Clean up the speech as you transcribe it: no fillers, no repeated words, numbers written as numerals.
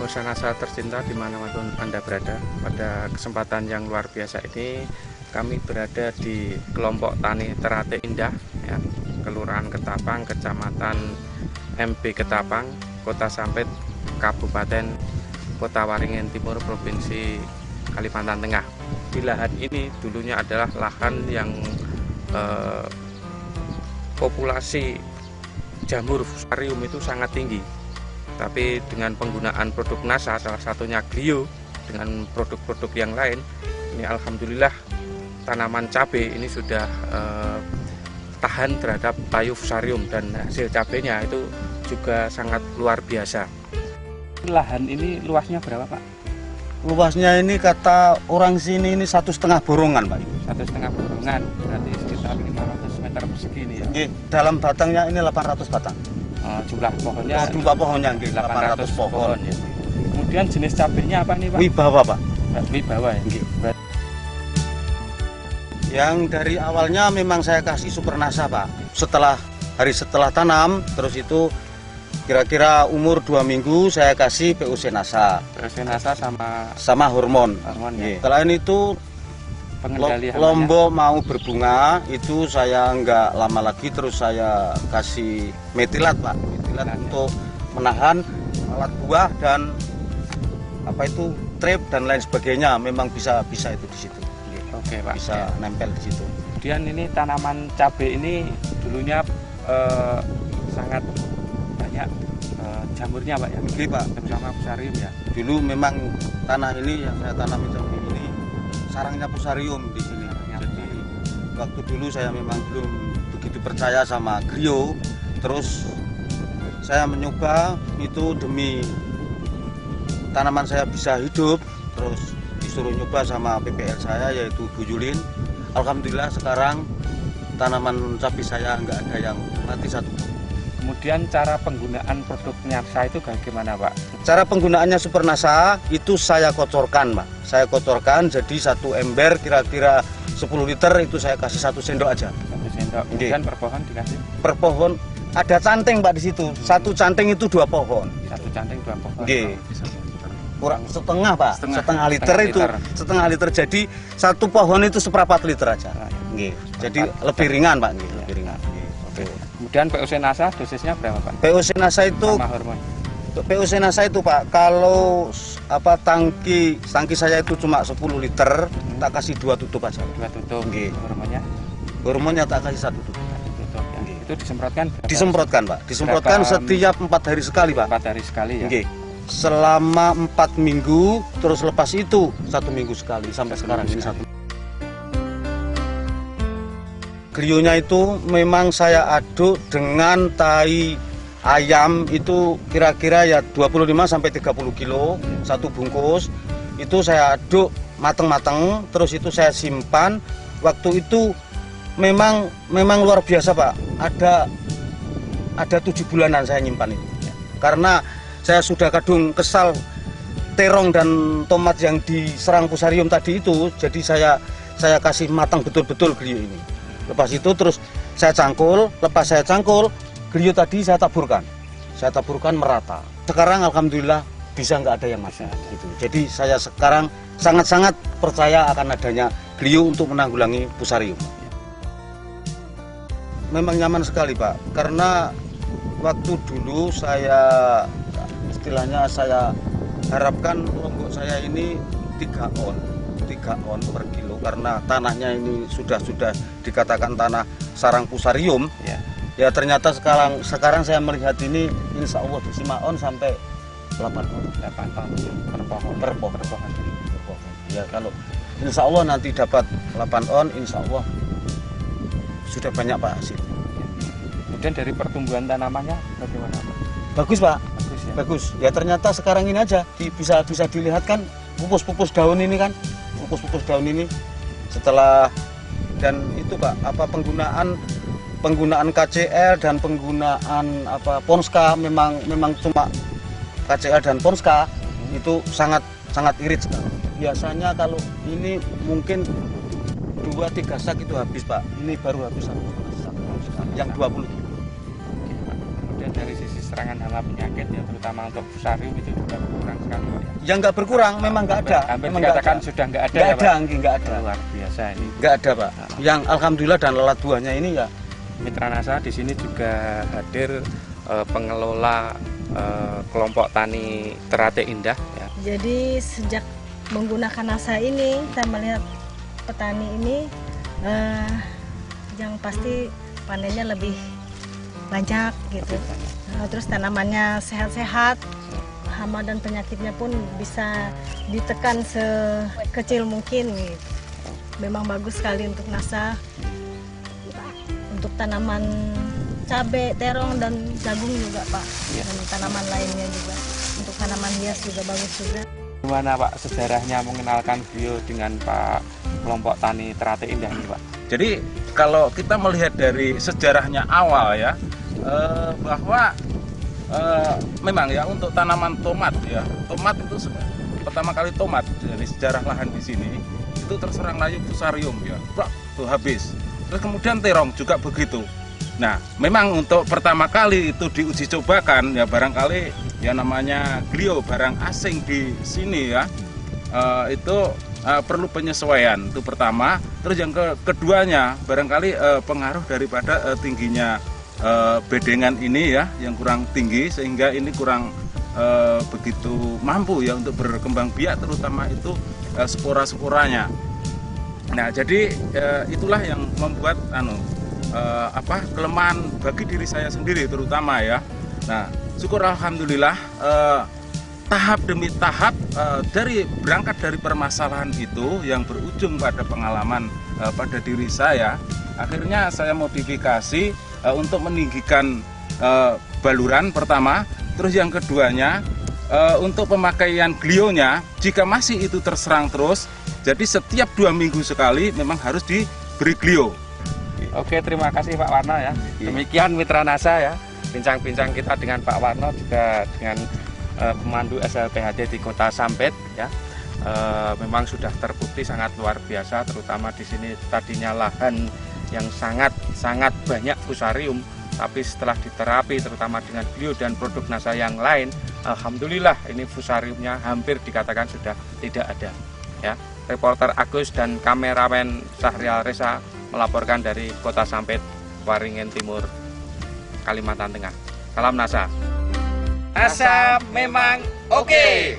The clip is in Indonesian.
Nasa tercinta dimanapun Anda berada, pada kesempatan yang luar biasa ini kami berada di kelompok tani Teratai Indah, ya, Kelurahan Ketapang, Kecamatan MB Ketapang, Kota Sampit, Kabupaten Kota Waringin Timur, Provinsi Kalimantan Tengah. Di lahan ini dulunya adalah lahan yang populasi jamur fusarium itu sangat tinggi. Tapi dengan penggunaan produk Nasa, salah satunya Clio, dengan produk-produk yang lain, ini alhamdulillah tanaman cabai ini sudah tahan terhadap layu fusarium dan hasil cabainya itu juga sangat luar biasa. Lahan ini luasnya berapa, Pak? Luasnya ini kata orang sini ini 1,5 borongan, Pak. 1,5 borongan, berarti sekitar 500 meter persegi ini ya? Dalam batangnya ini 800 batang. Jumlah pohonnya? Jumlah pohonnya 800 pohon. Ya. Kemudian jenis cabainya apa nih, Pak? Wibawa, Pak. Wibawa ya? Yang dari awalnya memang saya kasih Super Nasa, Pak. Hari setelah tanam, terus itu kira-kira umur 2 minggu saya kasih POC Nasa. POC Nasa sama hormon. Ya. Selain itu Lombok mau berbunga, itu saya nggak lama lagi terus saya kasih metilat, Pak. Metilat untuk menahan alat buah dan trip dan lain sebagainya. Memang bisa itu di situ. Oke, Pak. Bisa nempel di situ. Kemudian ini tanaman cabai ini dulunya sangat banyak jamurnya, Pak ya. Oke, Pak. Bersama fusarium ya. Dulu memang tanah ini yang saya tanami cabai ini sarangnya fusarium di sini. Jadi waktu dulu saya memang belum begitu percaya sama Clio. Terus saya mencoba itu demi tanaman saya bisa hidup. Terus disuruh nyoba sama PPL saya yaitu Bu Yulin. Alhamdulillah sekarang tanaman cabai saya nggak ada yang mati satu. Kemudian cara penggunaan produk Nasa itu bagaimana, Pak? Cara penggunaannya Super Nasa itu saya kocorkan, Pak. Saya kocorkan jadi satu ember kira-kira 10 liter itu saya kasih 1 sendok aja. 1 sendok. Kemudian per pohon dikasih? Per pohon ada canting, Pak, di situ. Satu canting itu 2 pohon. Satu canting 2 pohon. Kurang setengah, Pak. Setengah liter. Jadi satu pohon itu 1/4 liter aja. Jadi lebih ringan, Pak. Lebih ringan. Kemudian POC Nasa dosisnya berapa, Pak? POC Nasa itu POC Nasa itu, Pak, kalau tangki saya itu cuma 10 liter, tak kasih 2 tutup aja. 2 tutup. Hormonnya tak kasih 1 tutup. Itu disemprotkan? Disemprotkan, Pak. Disemprotkan setiap 4 hari sekali, Pak. 4 hari sekali ya. Selama 4 minggu, terus lepas itu 1 minggu sekali sampai sekarang ini 1. Clio-nya itu memang saya aduk dengan tai ayam itu kira-kira ya 25-30 kilo satu bungkus. Itu saya aduk mateng-mateng, terus itu saya simpan. Waktu itu memang luar biasa, Pak. Ada 7 bulanan saya nyimpan itu. Karena saya sudah kadung kesal terong dan tomat yang diserang fusarium tadi itu, jadi saya kasih matang betul-betul Clio ini. Lepas itu terus saya cangkul, lepas saya cangkul, Clio tadi saya taburkan merata. Sekarang alhamdulillah bisa nggak ada yang mati. Gitu. Jadi saya sekarang sangat-sangat percaya akan adanya Clio untuk menanggulangi fusarium. Memang nyaman sekali, Pak, karena waktu dulu saya harapkan lombok saya ini 3 on per kilo karena tanahnya ini sudah dikatakan tanah sarang fusarium. Ya ternyata sekarang saya melihat ini insya Allah 5 on sampai 8 on per pohon. Ya kalau insya Allah nanti dapat 8 on, insya Allah sudah banyak, Pak, hasil. Kemudian dari pertumbuhan tanamannya bagaimana, Pak? Bagus, Pak. Bagus ya. Bagus. Ya ternyata sekarang ini aja bisa dilihat kan pupus-pupus daun ini kan. Pupus-pupus daun ini setelah dan itu, Pak, penggunaan KCL dan penggunaan Ponska memang cuma KCL dan Ponska itu sangat irit sekali. Biasanya kalau ini mungkin 2-3 sak itu habis, Pak. Ini baru habis 1 sak yang 20 kilo. Kemudian dari sisi serangan hama penyakit ya, terutama untuk fusarium itu juga berkurang sekali Pak ya. Yang nggak berkurang, memang nggak ada. Hampir Memang dikatakan sudah nggak ada nggak ya ada, Pak? nggak ada. Luar biasa ini. Nggak ada Pak. Yang alhamdulillah dan lalat buahnya ini ya. Mitra NASA di sini juga hadir pengelola kelompok tani Teratai Indah ya. Jadi sejak menggunakan NASA ini, kita melihat petani ini yang pasti panennya lebih banyak gitu. Terus tanamannya sehat-sehat, hama dan penyakitnya pun bisa ditekan sekecil mungkin gitu. Memang bagus sekali untuk NASA, untuk tanaman cabai, terong, dan jagung juga Pak, dan tanaman lainnya juga. Untuk tanaman hias juga bagus juga. Gimana Pak sejarahnya mengenalkan beliau dengan Pak kelompok tani Teratai Indah ini Pak? Jadi kalau kita melihat dari sejarahnya awal ya, bahwa memang ya untuk tanaman tomat ya, tomat itu pertama kali tomat dari sejarah lahan di sini itu terserang layu fusarium ya, tuh habis. Terus kemudian terong juga begitu. Nah, memang untuk pertama kali itu diuji cobakan ya, barangkali ya namanya glio barang asing di sini ya, itu perlu penyesuaian itu pertama. Terus yang keduanya barangkali pengaruh daripada tingginya bedengan ini ya, yang kurang tinggi sehingga ini kurang begitu mampu ya untuk berkembang biak, terutama itu spora-sporanya. Nah, jadi itulah yang membuat kelemahan bagi diri saya sendiri terutama ya. Nah, syukur alhamdulillah tahap demi tahap berangkat dari permasalahan itu yang berujung pada pengalaman pada diri saya, akhirnya saya modifikasi untuk meninggikan baluran pertama, terus yang keduanya untuk pemakaian glionya jika masih itu terserang terus, jadi setiap 2 minggu sekali memang harus diberi glio. Oke, terima kasih Pak Warno ya. Demikian Mitra NASA ya, bincang-bincang kita dengan Pak Warno juga dengan pemandu SLPHD di Kota Sampit ya. Memang sudah terbukti sangat luar biasa, terutama di sini tadinya lahan yang sangat banyak fusarium, tapi setelah diterapi terutama dengan glio dan produk NASA yang lain, alhamdulillah ini fusariumnya hampir dikatakan sudah tidak ada ya. Reporter Agus dan kameramen Syahrial Reza melaporkan dari Kota Sampit, Waringin Timur, Kalimantan Tengah. Salam NASA. NASA memang oke.